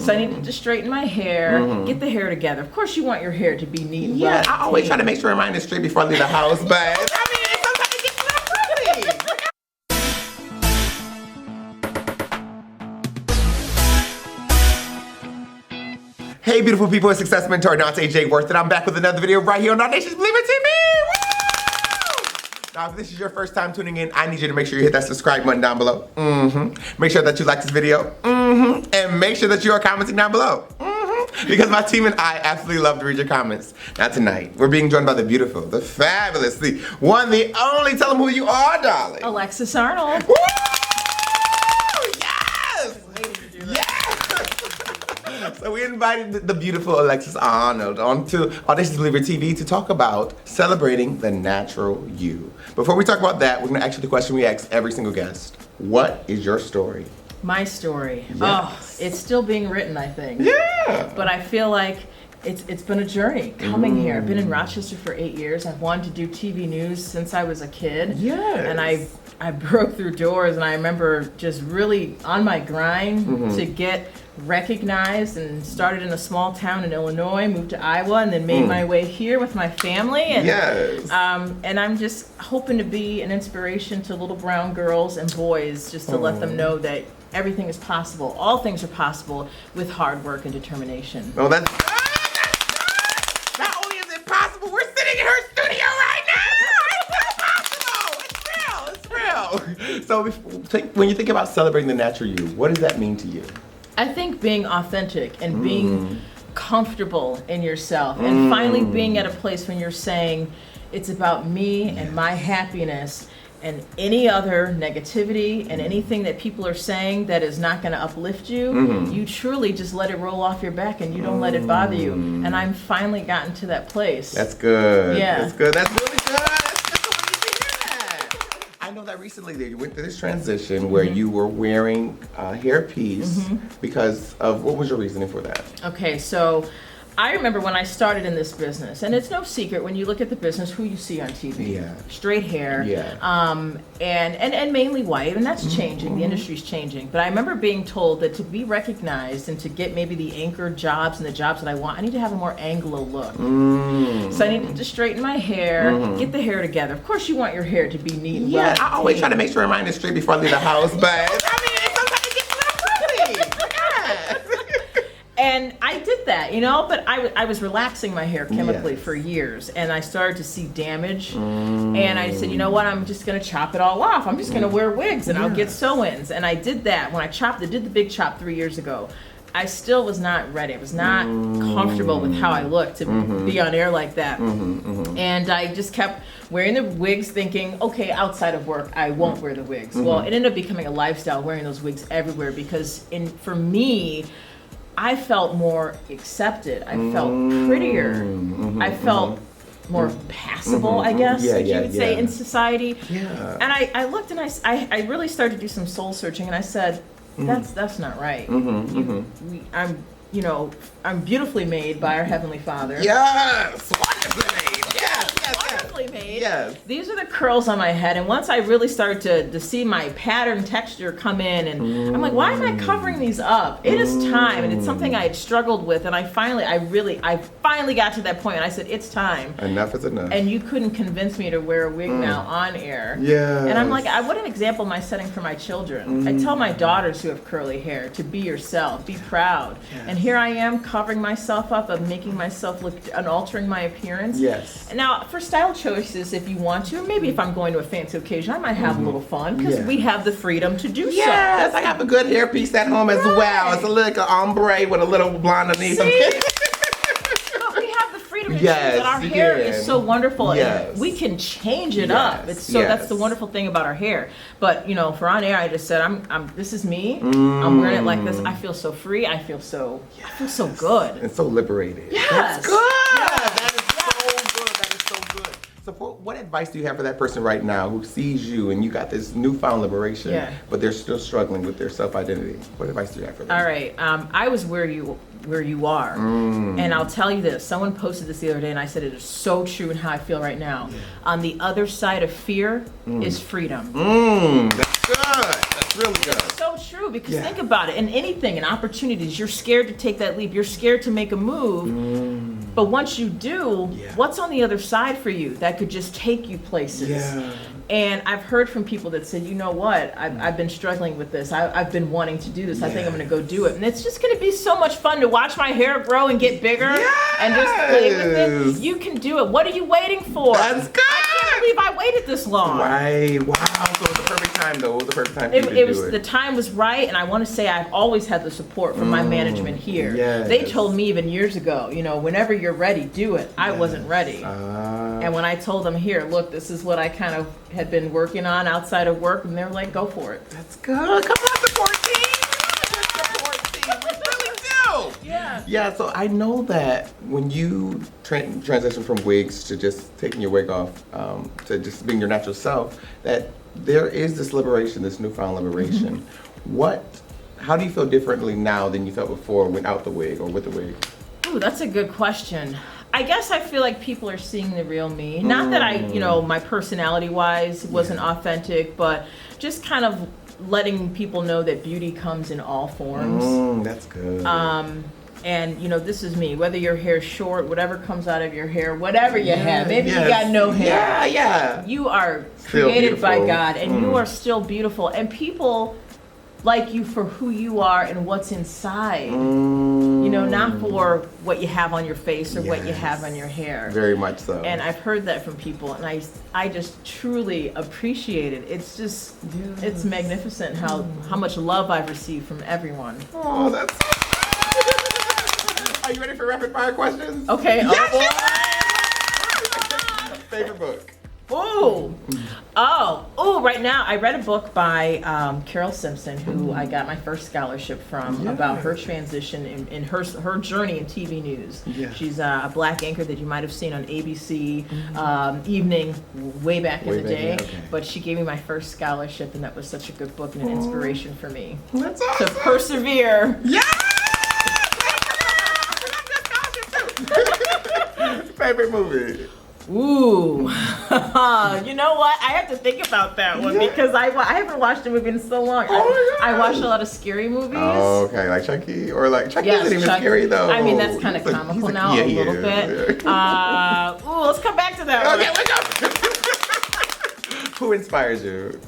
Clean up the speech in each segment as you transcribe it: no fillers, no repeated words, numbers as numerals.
So I needed to straighten my hair, get the hair together. Of course, you want your hair to be neat and well. Yeah, I always try to make sure mine is straight before I leave the house, but I mean, sometimes it gets a little pretty. Hey, beautiful people, it's Success Mentor Dante J. Worth, and I'm back with another video right here on Audacious Believer TV. Woo! Now, if this is your first time tuning in, I need you to make sure you hit that subscribe button down below. Make sure that you like this video. And make sure that you are commenting down below. Because my team and I absolutely love to read your comments. Now tonight, we're being joined by the beautiful, the fabulous, the one, the only, tell them who you are, darling. Alexis Arnold. Woo! Yes! Yes! So we invited the beautiful Alexis Arnold onto Audacious Believer TV to talk about celebrating the natural you. Before we talk about that, we're going to ask you the question we ask every single guest. What is your story? My story. Yes. Oh, it's still being written, I think. Yeah. But I feel like it's been a journey coming here. I've been in Rochester for 8 years. I've wanted to do TV news since I was a kid. Yes. And I broke through doors, and I remember just really on my grind to get recognized, and started in a small town in Illinois, moved to Iowa, and then made my way here with my family. And, and I'm just hoping to be an inspiration to little brown girls and boys, just to let them know that everything is possible. All things are possible with hard work and determination. Oh, that's good. That's good. Not only is it possible, we're sitting in her studio right now. It's possible. It's real. It's real. So when you think about celebrating the natural you, what does that mean to you? I think being authentic and being comfortable in yourself, and finally being at a place when you're saying it's about me and my happiness, and any other negativity and anything that people are saying that is not going to uplift you, you truly just let it roll off your back and you don't let it bother you. And I'm finally gotten to that place. That's good. Yeah. That's good. That's really good. I know that recently you went through this transition where you were wearing a hairpiece because of, what was your reasoning for that? Okay, so I remember when I started in this business, and it's no secret when you look at the business who you see on TV. Yeah. Straight hair, and mainly white, and that's changing. The industry's changing. But I remember being told that to be recognized and to get maybe the anchor jobs and the jobs that I want, I need to have a more Anglo look. So I needed to straighten my hair, get the hair together. Of course, you want your hair to be neat and well. I always try to make sure mine is straight before I leave the house, but I mean, sometimes it gets a little pretty. And I did that, you know, but I was relaxing my hair chemically for years, and I started to see damage, and I said, you know what, I'm just going to chop it all off. I'm just going to wear wigs, and I'll get sew-ins. And I did that when I did the big chop 3 years ago. I still was not ready. I was not comfortable with how I looked to be on air like that. And I just kept wearing the wigs thinking, okay, outside of work, I won't wear the wigs. Well, it ended up becoming a lifestyle, wearing those wigs everywhere, because for me, I felt more accepted. I felt prettier. I felt more passable, I guess, you would say, in society. And I looked, and I really started to do some soul searching, and I said, that's not right. I'm beautifully made by our Heavenly Father. Yes, wonderfully made. Wonderfully made. Yes. These are the curls on my head, and once I really started to see my pattern texture come in, and I'm like, why am I covering these up? It is time, and it's something I had struggled with, and I finally got to that point, and I said, it's time. Enough is enough. And you couldn't convince me to wear a wig now on air. Yeah. And I'm like, what an example am I setting for my children? I tell my daughters who have curly hair to be yourself, be proud. And here I am covering myself up, of making myself look and altering my appearance. Yes. And now, for style choices, if you want to, or maybe if I'm going to a fancy occasion, I might have a little fun, because we have the freedom to do so. Yes, I have a good hairpiece at home as well. It's a little ombre with a little blonde underneath. But we have the freedom to choose, and our hair is so wonderful, and we can change it up. It's so that's the wonderful thing about our hair. But you know, for on air, I just said, this is me. I'm wearing it like this. I feel so free. I feel so good. And so liberated. Yes. That's good. Yes. That is so good. That is so good. So what advice do you have for that person right now who sees you and you got this newfound liberation, but they're still struggling with their self-identity? What advice do you have for them? All right, I was where you are, and I'll tell you this. Someone posted this the other day, and I said it is so true in how I feel right now. On the other side of fear is freedom. That's good. That's really good. It's so true, because think about it. In anything, in opportunities, you're scared to take that leap. You're scared to make a move. But once you do, what's on the other side for you that could just take you places? And I've heard from people that said, you know what, I've been struggling with this. I've been wanting to do this. I think I'm going to go do it. And it's just going to be so much fun to watch my hair grow and get bigger and just play with it. You can do it. What are you waiting for? That's good. I can't believe I waited this long. Right. Wow. So it was the perfect time, though. It was the perfect time for you to do it. The time was right, and I want to say I've always had the support from my management here. They told me even years ago, you know, whenever you're ready, do it. I wasn't ready. And when I told them, here, look, this is what I kind of had been working on outside of work, and they were like, go for it. That's good. Come on, support team. Support team. We really do. Yeah, so I know that when you transition from wigs to just taking your wig off, to just being your natural self, that there is this liberation, this newfound liberation. How do you feel differently now than you felt before without the wig or with the wig? Ooh, that's a good question. I guess I feel like people are seeing the real me. Not that I, you know, my personality-wise wasn't authentic, but just kind of letting people know that beauty comes in all forms. That's good. And, you know, this is me. Whether your hair's short, whatever comes out of your hair, whatever you have, maybe you got no hair. You are created by God, and you are still beautiful. And people like you for who you are and what's inside. You know, not for what you have on your face or what you have on your hair. Very much so. And I've heard that from people, and I just truly appreciate it. It's just, it's magnificent how much love I've received from everyone. Oh, that's so good. Are you ready for rapid fire questions? Okay. Yes, favorite book? Right now I read a book by Carol Simpson, who I got my first scholarship from, about her transition in her journey in TV news. She's a black anchor that you might have seen on ABC evening way back in the day. But she gave me my first scholarship, and that was such a good book and an inspiration for me. That's awesome. To persevere. Favorite movie? Ooh, you know what? I have to think about that one because I haven't watched a movie in so long. I watch a lot of scary movies. Oh, okay, like Chucky, or like Chucky isn't even scary though. I mean, that's kind of comical now, a little bit. Let's come back to that one. Okay, let's go. Who inspires you?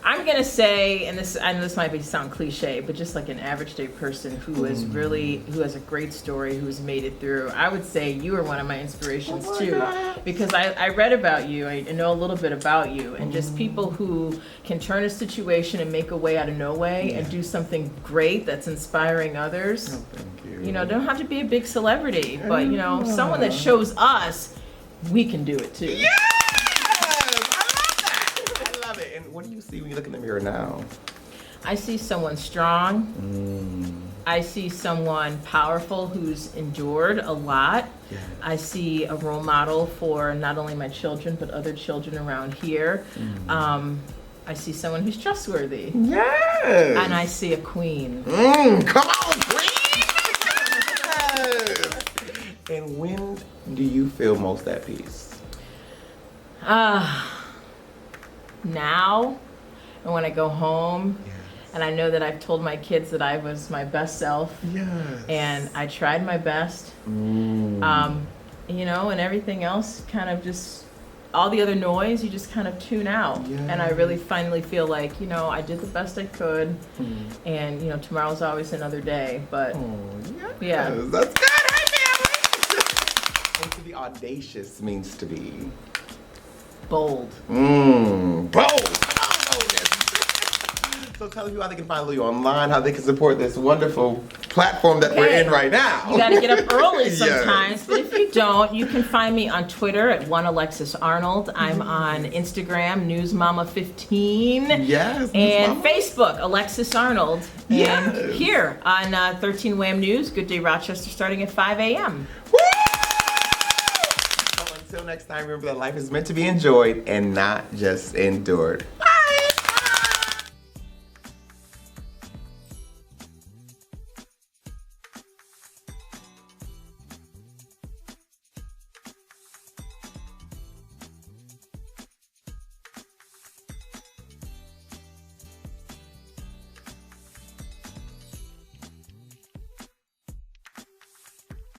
I'm gonna say, and I know this might sound cliche, but just like an average day person who has a great story, who's made it through. I would say you are one of my inspirations too, because I read about you, I know a little bit about you, and just people who can turn a situation and make a way out of no way and do something great that's inspiring others. Oh, thank you. You know, don't have to be a big celebrity, but you know, someone that shows us we can do it too. And what do you see when you look in the mirror now? I see someone strong. I see someone powerful who's endured a lot. I see a role model for not only my children, but other children around here. I see someone who's trustworthy. And I see a queen. Come on, queen! And when do you feel most at peace? Now, and when I go home, and I know that I've told my kids that I was my best self, and I tried my best, you know, and everything else kind of just, all the other noise, you just kind of tune out. And I really finally feel like, you know, I did the best I could, and, you know, tomorrow's always another day, but, that's good, hey, family! And to be audacious means to be... bold. Bold! So tell people how they can follow you online, how they can support this wonderful platform that we're in right now. You gotta get up early sometimes, but if you don't, you can find me on Twitter at Alexis Arnold. I'm on Instagram, NewsMama15. And Facebook, Alexis Arnold. And here on 13 Wham News, Good Day Rochester, starting at 5 a.m. until next time, remember that life is meant to be enjoyed and not just endured.